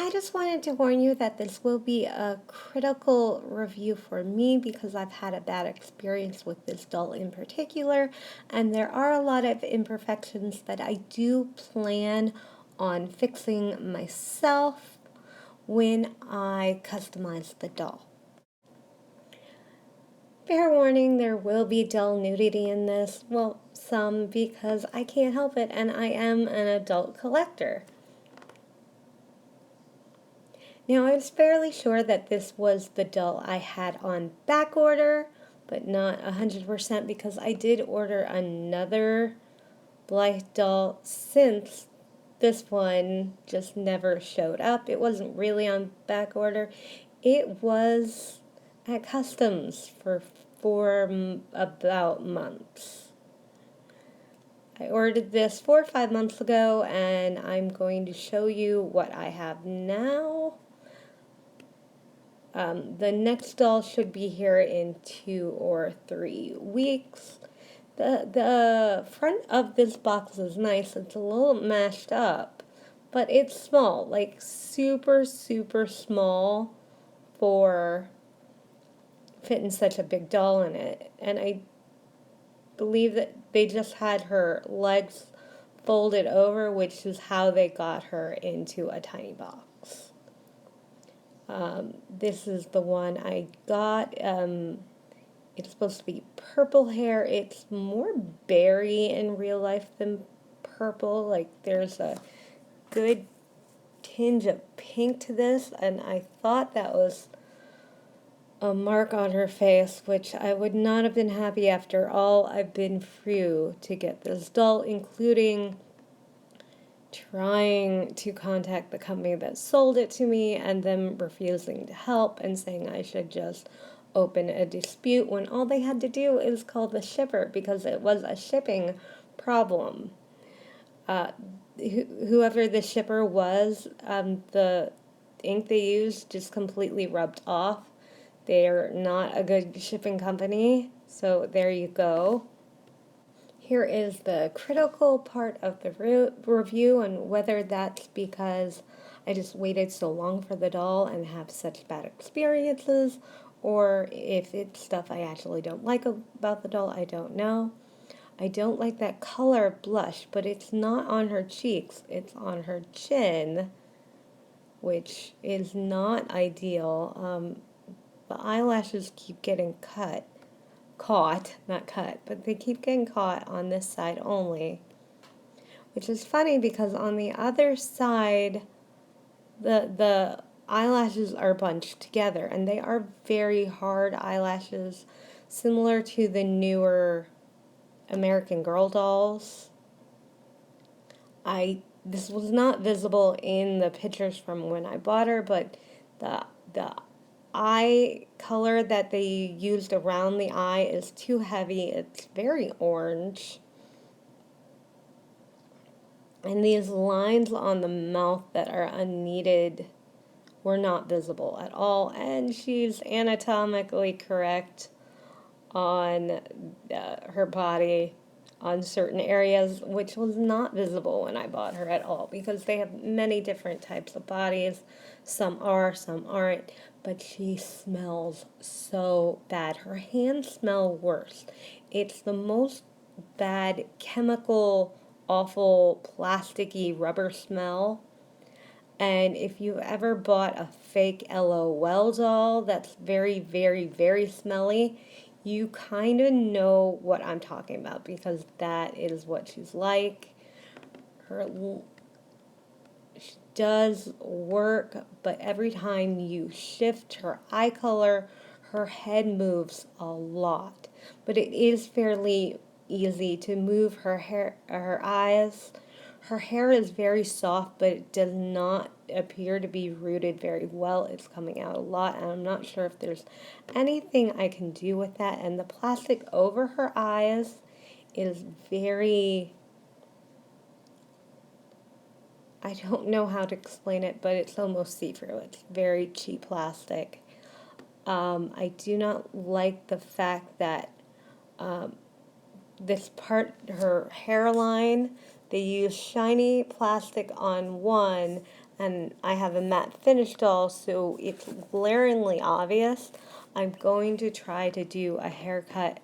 I just wanted to warn you that this will be a critical review for me because I've had a bad experience with this doll in particular, and there are a lot of imperfections that I do plan on fixing myself when I customize the doll. Fair warning, there will be doll nudity in this. Well, some because I can't help it and I am an adult collector. Now, I was fairly sure that this was the doll I had on back order, but not 100% because I did order another Blythe doll since this one just never showed up. It wasn't really on back order. It was at customs for about months. I ordered this 4 or 5 months ago, and I'm going to show you what I have now. The next doll should be here in 2 or 3 weeks. The front of this box is nice. It's a little mashed up, but it's small, like super, super small for fitting such a big doll in it. And I believe that they just had her legs folded over, which is how they got her into a tiny box. This is the one I got. It's supposed to be purple hair. It's more berry in real life than purple. Like there's a good tinge of pink to this, and I thought that was a mark on her face, which I would not have been happy after all I've been through to get this doll, including trying to contact the company that sold it to me and them refusing to help and saying I should just open a dispute when all they had to do is call the shipper because it was a shipping problem. Whoever the shipper was, the ink they used just completely rubbed off. They're not a good shipping company, so there you go. Here is the critical part of the review, and whether that's because I just waited so long for the doll and have such bad experiences, or if it's stuff I actually don't like about the doll, I don't know. I don't like that color blush, but it's not on her cheeks, it's on her chin, which is not ideal. The eyelashes keep getting not cut, but they keep getting caught on this side only, which is funny because on the other side, the eyelashes are bunched together, and they are very hard eyelashes, similar to the newer American Girl dolls. This was not visible in the pictures from when I bought her, but the eye color that they used around the eye is too heavy. It's very orange. And these lines on the mouth that are unneeded were not visible at all. And she's anatomically correct on her body on certain areas, which was not visible when I bought her at all, because they have many different types of bodies. Some are, some aren't, but she smells so bad. Her hands smell worse. It's the most bad chemical, awful, plasticky rubber smell. And if you've ever bought a fake LOL doll that's very, very, very smelly, you kind of know what I'm talking about because that is what she's like. She does work, but every time you shift her eye color, her head moves a lot. But it is fairly easy to move her eyes. Her hair is very soft, but it does not appear to be rooted very well. It's coming out a lot, and I'm not sure if there's anything I can do with that. And the plastic over her eyes is very, I don't know how to explain it, but it's almost see-through. It's very cheap plastic. I do not like the fact that this part, her hairline, they use shiny plastic on one, and I have a matte finish doll, so it's glaringly obvious. I'm going to try to do a hairstyle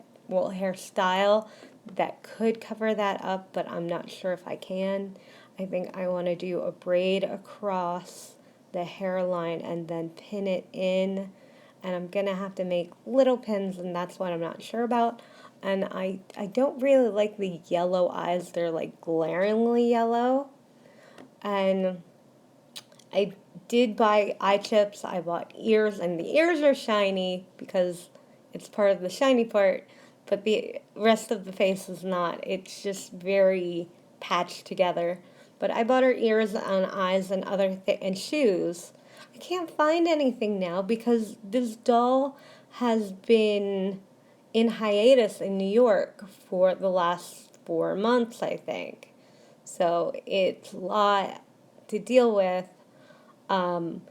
that could cover that up, but I'm not sure if I can. I think I want to do a braid across the hairline and then pin it in, and I'm going to have to make little pins, and that's what I'm not sure about. And I don't really like the yellow eyes. They're like glaringly yellow. And I did buy eye chips. I bought ears, and the ears are shiny because it's part of the shiny part, but the rest of the face is not. It's just very patched together. But I bought her ears and eyes and and shoes. I can't find anything now because this doll has been in hiatus in New York for the last 4 months, I think. So it's a lot to deal with. Um,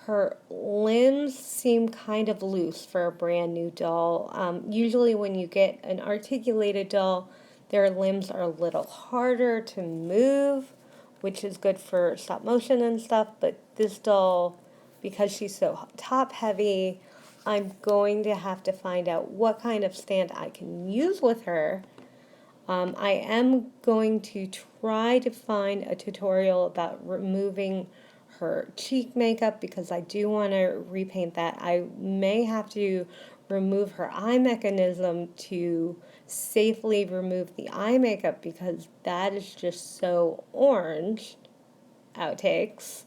Her limbs seem kind of loose for a brand new doll. Usually, when you get an articulated doll, their limbs are a little harder to move, which is good for stop motion and stuff. But this doll, because she's so top heavy, I'm going to have to find out what kind of stand I can use with her. I am going to try to find a tutorial about removing her cheek makeup because I do want to repaint that. I may have to remove her eye mechanism to safely remove the eye makeup because that is just so orange. Outtakes.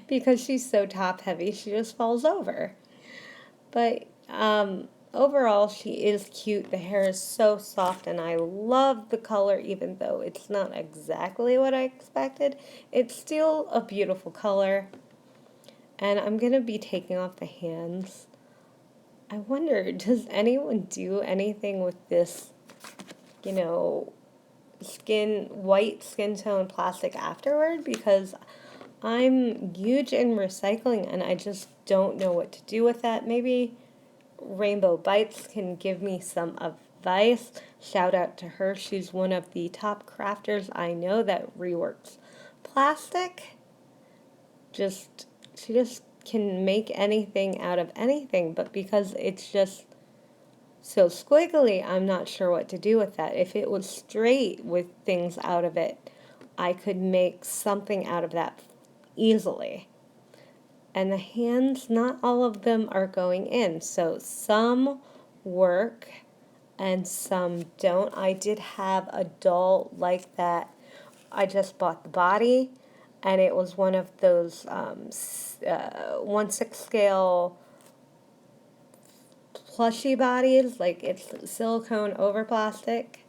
Because she's so top heavy, she just falls over. But overall, she is cute. The hair is so soft, and I love the color, even though it's not exactly what I expected. It's still a beautiful color. And I'm going to be taking off the hands. I wonder, does anyone do anything with this, you know, white skin tone plastic afterward? Because I'm huge in recycling, and I just don't know what to do with that. Maybe Rainbow Bites can give me some advice. Shout out to her. She's one of the top crafters I know that reworks plastic. She just can make anything out of anything, but because it's just so squiggly, I'm not sure what to do with that. If it was straight with things out of it, I could make something out of that easily. And the hands, not all of them are going in. So some work and some don't. I did have a doll like that. I just bought the body, and it was one of those 1/6 scale plushy bodies, like it's silicone over plastic.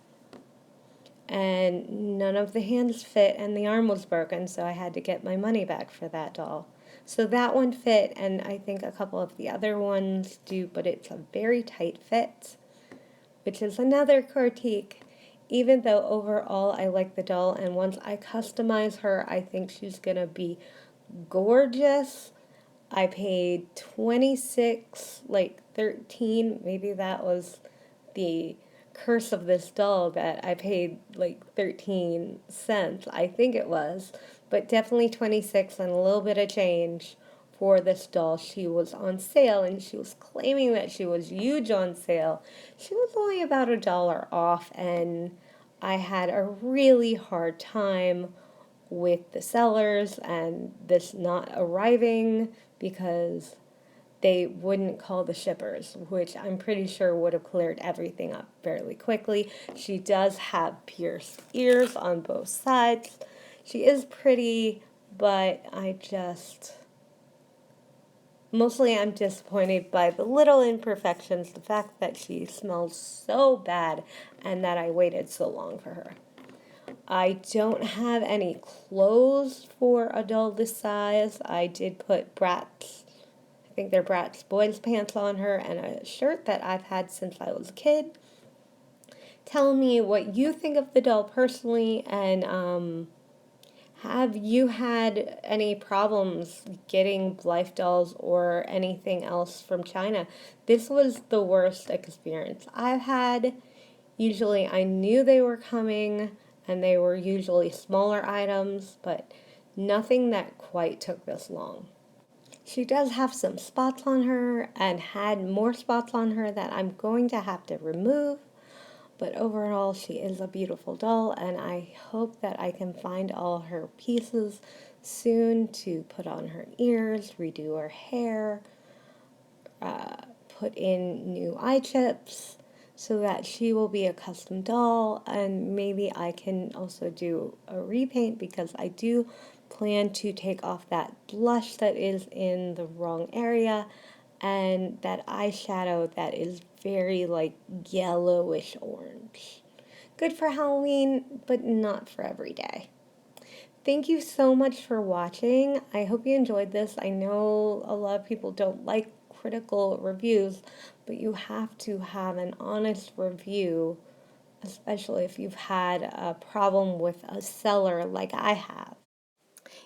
And none of the hands fit, and the arm was broken, so I had to get my money back for that doll. So that one fit, and I think a couple of the other ones do, but it's a very tight fit, which is another critique. Even though overall I like the doll, and once I customize her, I think she's gonna be gorgeous. I paid 26, like 13, maybe that was the curse of this doll that I paid like 13 cents, I think it was, but definitely 26 and a little bit of change for this doll. She was on sale, and she was claiming that she was huge on sale. She was only about $1 off, and I had a really hard time with the sellers and this not arriving because they wouldn't call the shippers, which I'm pretty sure would have cleared everything up fairly quickly. She does have pierced ears on both sides. She is pretty, but mostly I'm disappointed by the little imperfections, the fact that she smells so bad, and that I waited so long for her. I don't have any clothes for a doll this size. I did put Bratz, I think they're Bratz boys pants on her, and a shirt that I've had since I was a kid. Tell me what you think of the doll personally, and have you had any problems getting Blythe dolls or anything else from China? This was the worst experience I've had. Usually I knew they were coming, and they were usually smaller items, but Nothing that quite took this long. She does have some spots on her and had more spots on her that I'm going to have to remove. But overall, she is a beautiful doll, and I hope that I can find all her pieces soon to put on her ears, redo her hair, put in new eye chips so that she will be a custom doll, and maybe I can also do a repaint because I do plan to take off that blush that is in the wrong area and that eyeshadow that is very like yellowish orange. Good for Halloween, but not for every day. Thank you so much for watching. I hope you enjoyed this. I know a lot of people don't like critical reviews, but you have to have an honest review, especially if you've had a problem with a seller like I have.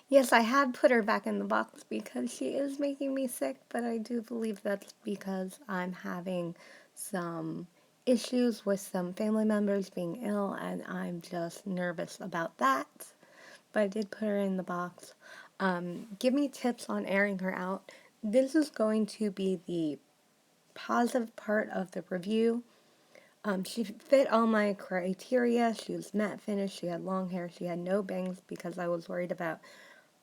Yes, I had put her back in the box because she is making me sick, but I do believe that's because I'm having some issues with some family members being ill, and I'm just nervous about that. But I did put her in the box. Give me tips on airing her out. This is going to be the positive part of the review. She fit all my criteria. She was matte finish. She had long hair. She had no bangs because I was worried about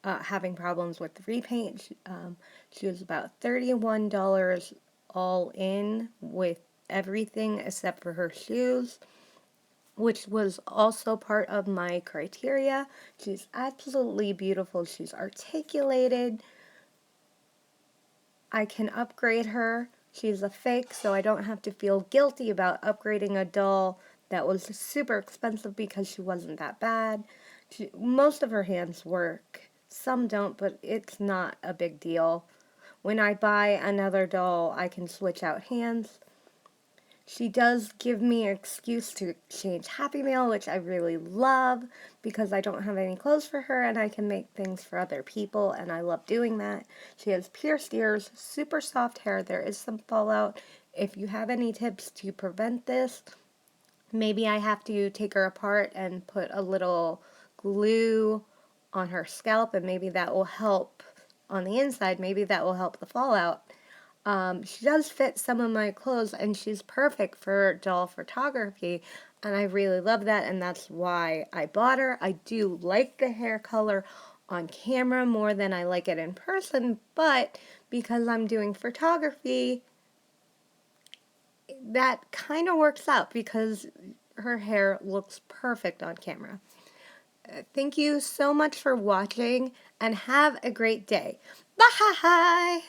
having problems with the repaint. She was about $31 all in with everything except for her shoes, which was also part of my criteria. She's absolutely beautiful. She's articulated. I can upgrade her. She's a fake, so I don't have to feel guilty about upgrading a doll that was super expensive because she wasn't that bad. Most of her hands work. Some don't, but it's not a big deal. When I buy another doll, I can switch out hands. She does give me an excuse to exchange Happy Meal, which I really love because I don't have any clothes for her and I can make things for other people, and I love doing that. She has pierced ears, super soft hair. There is some fallout. If you have any tips to prevent this, maybe I have to take her apart and put a little glue on her scalp, and maybe that will help on the inside. Maybe that will help the fallout. She does fit some of my clothes, and she's perfect for doll photography, and I really love that, and that's why I bought her. I do like the hair color on camera more than I like it in person, but because I'm doing photography, that kind of works out because her hair looks perfect on camera. Thank you so much for watching, and have a great day. Bye!